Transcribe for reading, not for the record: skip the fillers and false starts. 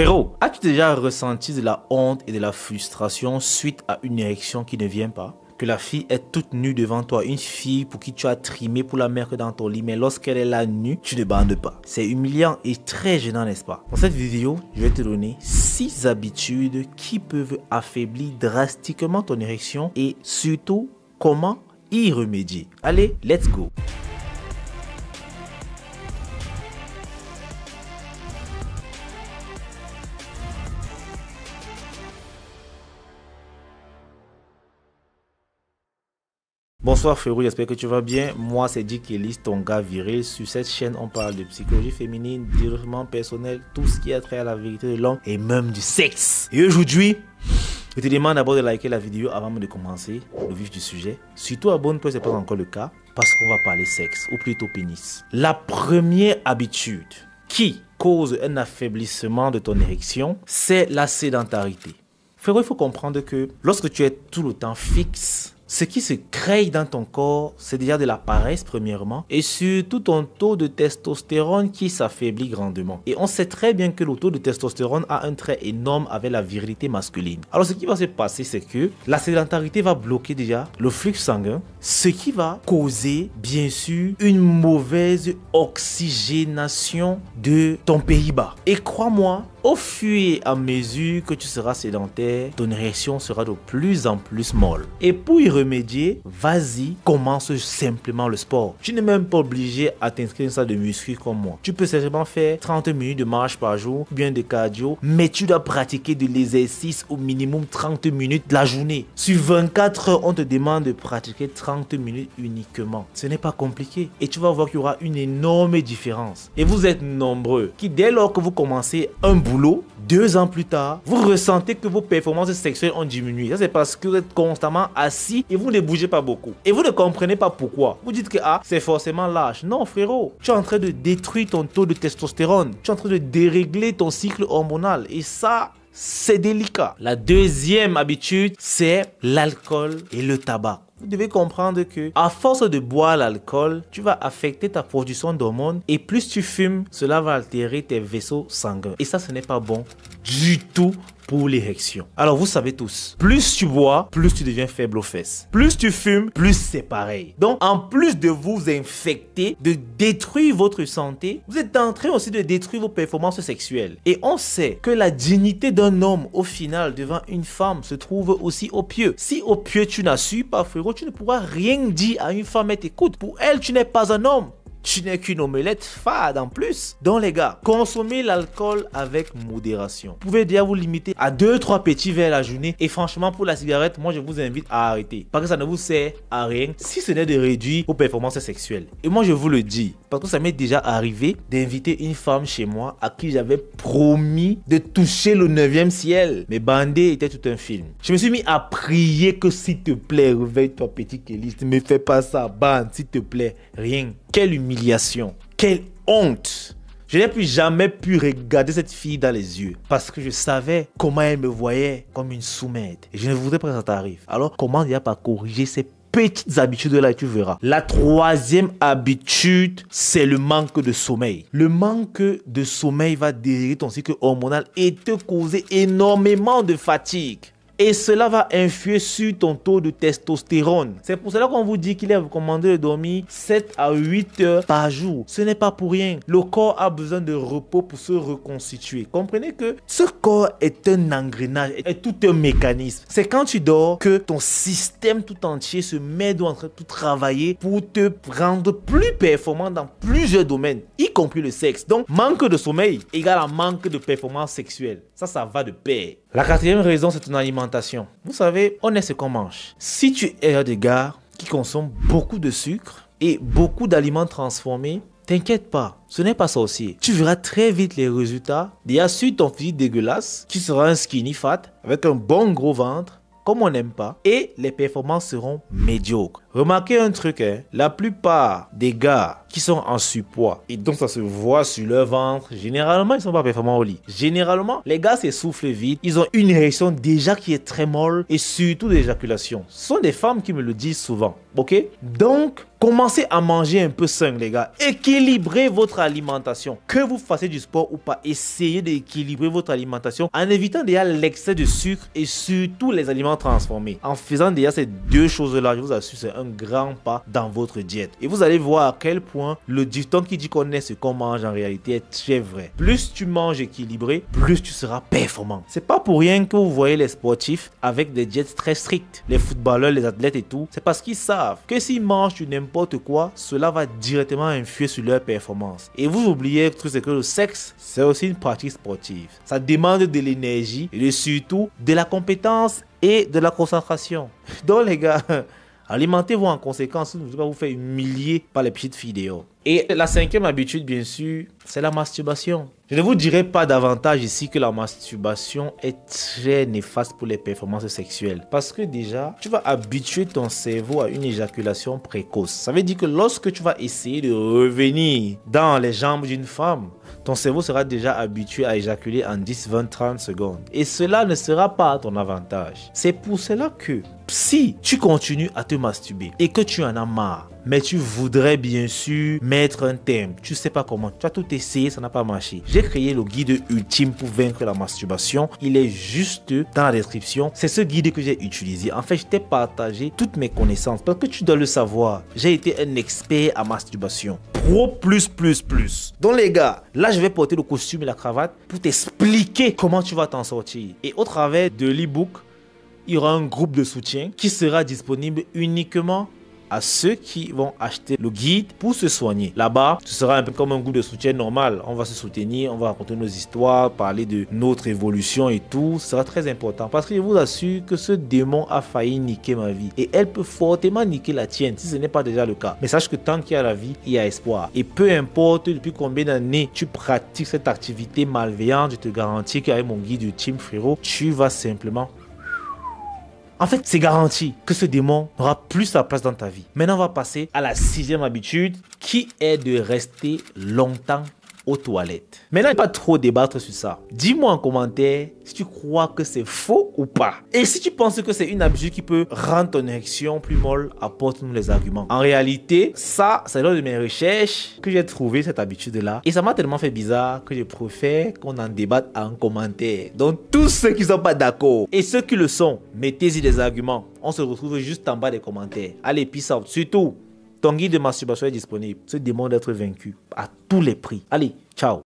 Frérot, as-tu déjà ressenti de la honte et de la frustration suite à une érection qui ne vient pas? Que la fille est toute nue devant toi, une fille pour qui tu as trimé pour la mettre dans ton lit, mais lorsqu'elle est là nue, tu ne bandes pas. C'est humiliant et très gênant, n'est-ce pas? Dans cette vidéo, je vais te donner 6 habitudes qui peuvent affaiblir drastiquement ton érection et surtout, comment y remédier. Allez, let's go! Bonsoir frérot, j'espère que tu vas bien. Moi c'est Dick Ellis, ton gars viril. Sur cette chaîne, on parle de psychologie féminine, développement personnel, tout ce qui a trait à la vérité de l'homme et même du sexe. Et aujourd'hui, je te demande d'abord de liker la vidéo avant de commencer le vif du sujet. Surtout abonne-toi si ce n'est pas encore le cas, parce qu'on va parler sexe, ou plutôt pénis. La première habitude qui cause un affaiblissement de ton érection, c'est la sédentarité. Frérot, il faut comprendre que lorsque tu es tout le temps fixe, ce qui se crée dans ton corps, c'est déjà de la paresse premièrement et surtout ton taux de testostérone qui s'affaiblit grandement. Et on sait très bien que le taux de testostérone a un trait énorme avec la virilité masculine. Alors ce qui va se passer, c'est que la sédentarité va bloquer déjà le flux sanguin, ce qui va causer bien sûr une mauvaise oxygénation de ton Pays-Bas. Et crois-moi, au fur et à mesure que tu seras sédentaire, ton érection sera de plus en plus molle. Et pour y remédier, vas-y, commence simplement le sport. Tu n'es même pas obligé à t'inscrire dans une salle de muscu comme moi. Tu peux simplement faire 30 minutes de marche par jour, ou bien de cardio, mais tu dois pratiquer de l'exercice au minimum 30 minutes de la journée. Sur 24 heures, on te demande de pratiquer 30 minutes uniquement. Ce n'est pas compliqué. Et tu vas voir qu'il y aura une énorme différence. Et vous êtes nombreux qui, dès lors que vous commencez un boulot, 2 ans plus tard, vous ressentez que vos performances sexuelles ont diminué. Ça, c'est parce que vous êtes constamment assis et vous ne bougez pas beaucoup. Et vous ne comprenez pas pourquoi. Vous dites que c'est forcément l'âge. Non, frérot. Tu es en train de détruire ton taux de testostérone. Tu es en train de dérégler ton cycle hormonal. Et ça, c'est délicat. La deuxième habitude, c'est l'alcool et le tabac. Vous devez comprendre que à force de boire l'alcool, tu vas affecter ta production d'hormones et plus tu fumes, cela va altérer tes vaisseaux sanguins. Et ça, ce n'est pas bon du tout pour l'érection. Alors vous savez tous, plus tu bois, plus tu deviens faible aux fesses. Plus tu fumes, plus c'est pareil. Donc en plus de vous infecter, de détruire votre santé, vous êtes en train aussi de détruire vos performances sexuelles. Et on sait que la dignité d'un homme au final devant une femme se trouve aussi au pieu. Si au pieu tu n'assures pas, frérot, tu ne pourras rien dire à une femme. Elle t'écoute. Pour elle, tu n'es pas un homme. Tu n'es qu'une omelette fade en plus. Donc les gars, consommez l'alcool avec modération. Vous pouvez déjà vous limiter à 2-3 petits verres la journée. Et franchement, pour la cigarette, moi je vous invite à arrêter. Parce que ça ne vous sert à rien si ce n'est de réduire vos performances sexuelles. Et moi je vous le dis, parce que ça m'est déjà arrivé d'inviter une femme chez moi à qui j'avais promis de toucher le 9e ciel. Mais bandé était tout un film. Je me suis mis à prier que s'il te plaît, réveille-toi petit Kelly. Ne me fais pas ça, bande, s'il te plaît. Rien. Quelle humiliation, quelle honte. Je n'ai plus jamais pu regarder cette fille dans les yeux parce que je savais comment elle me voyait comme une soumette. Et je ne voudrais pas que ça t'arrive. Alors, comment il n'y a pas corriger ces petites habitudes-là et tu verras. La troisième habitude, c'est le manque de sommeil. Le manque de sommeil va dérégler ton cycle hormonal et te causer énormément de fatigue. Et cela va influer sur ton taux de testostérone. C'est pour cela qu'on vous dit qu'il est recommandé de dormir 7 à 8 heures par jour. Ce n'est pas pour rien. Le corps a besoin de repos pour se reconstituer. Comprenez que ce corps est un engrenage, est tout un mécanisme. C'est quand tu dors que ton système tout entier se met en train de tout travailler pour te rendre plus performant dans plusieurs domaines, y compris le sexe. Donc, manque de sommeil égale à manque de performance sexuelle. Ça va de pair. La 4e raison, c'est ton alimentation. Vous savez, on est ce qu'on mange. Si tu es un des gars qui consomme beaucoup de sucre et beaucoup d'aliments transformés, t'inquiète pas, ce n'est pas sorcier. Tu verras très vite les résultats. Déjà, sur ton physique dégueulasse, tu seras un skinny fat avec un bon gros ventre, comme on n'aime pas, et les performances seront médiocres. Remarquez un truc, la plupart des gars qui sont en surpoids. Et donc ça se voit sur leur ventre. Généralement, ils sont pas performants au lit. Généralement, les gars s'essoufflent vite. Ils ont une érection déjà qui est très molle et surtout d'éjaculation. Ce sont des femmes qui me le disent souvent. Ok? Donc, commencez à manger un peu sain, les gars. Équilibrez votre alimentation. Que vous fassiez du sport ou pas, essayez d'équilibrer votre alimentation en évitant déjà l'excès de sucre et surtout les aliments transformés. En faisant déjà ces deux choses-là, je vous assure, c'est un grand pas dans votre diète. Et vous allez voir à quel point le dicton qui dit qu'on est ce qu'on mange en réalité est très vrai. Plus tu manges équilibré, plus tu seras performant. C'est pas pour rien que vous voyez les sportifs avec des diètes très strictes. Les footballeurs, les athlètes et tout. C'est parce qu'ils savent que s'ils mangent du n'importe quoi, cela va directement influer sur leur performance. Et vous oubliez c'est que le sexe, c'est aussi une pratique sportive. Ça demande de l'énergie et surtout de la compétence et de la concentration. Donc les gars, alimentez-vous en conséquence, ne pas vous faire humilier par les petites filles dehors. Et la cinquième habitude, bien sûr, c'est la masturbation. Je ne vous dirai pas davantage ici que la masturbation est très néfaste pour les performances sexuelles. Parce que déjà, tu vas habituer ton cerveau à une éjaculation précoce. Ça veut dire que lorsque tu vas essayer de revenir dans les jambes d'une femme, ton cerveau sera déjà habitué à éjaculer en 10, 20, 30 secondes. Et cela ne sera pas à ton avantage. C'est pour cela que si tu continues à te masturber et que tu en as marre, mais tu voudrais bien sûr mettre un terme, tu sais pas comment, tu as tout essayé, ça n'a pas marché. J'ai créé le guide ultime pour vaincre la masturbation. Il est juste dans la description. C'est ce guide que j'ai utilisé. En fait, je t'ai partagé toutes mes connaissances parce que tu dois le savoir. J'ai été un expert à masturbation. Pro plus. Donc les gars, là je vais porter le costume et la cravate pour t'expliquer comment tu vas t'en sortir. Et au travers de l'e-book, il y aura un groupe de soutien qui sera disponible uniquement à ceux qui vont acheter le guide pour se soigner. Là-bas, ce sera un peu comme un groupe de soutien normal. On va se soutenir, on va raconter nos histoires, parler de notre évolution et tout. Ce sera très important parce que je vous assure que ce démon a failli niquer ma vie. Et elle peut fortement niquer la tienne si ce n'est pas déjà le cas. Mais sache que tant qu'il y a la vie, il y a espoir. Et peu importe depuis combien d'années tu pratiques cette activité malveillante, je te garantis qu'avec mon guide ultime, frérot, tu vas simplement... En fait, c'est garanti que ce démon n'aura plus sa place dans ta vie. Maintenant, on va passer à la sixième habitude qui est de rester longtemps aux toilettes. Maintenant, pas trop débattre sur ça. Dis-moi en commentaire si tu crois que c'est faux ou pas. Et si tu penses que c'est une habitude qui peut rendre ton érection plus molle, apporte-nous les arguments. En réalité, ça, c'est lors de mes recherches que j'ai trouvé cette habitude-là. Et ça m'a tellement fait bizarre que je préfère qu'on en débatte en commentaire. Donc, tous ceux qui ne sont pas d'accord et ceux qui le sont, mettez-y des arguments. On se retrouve juste en bas des commentaires. Allez, peace out. Surtout, ton guide de masturbation est disponible. Ce démon d'être vaincu à tous les prix. Allez, ciao.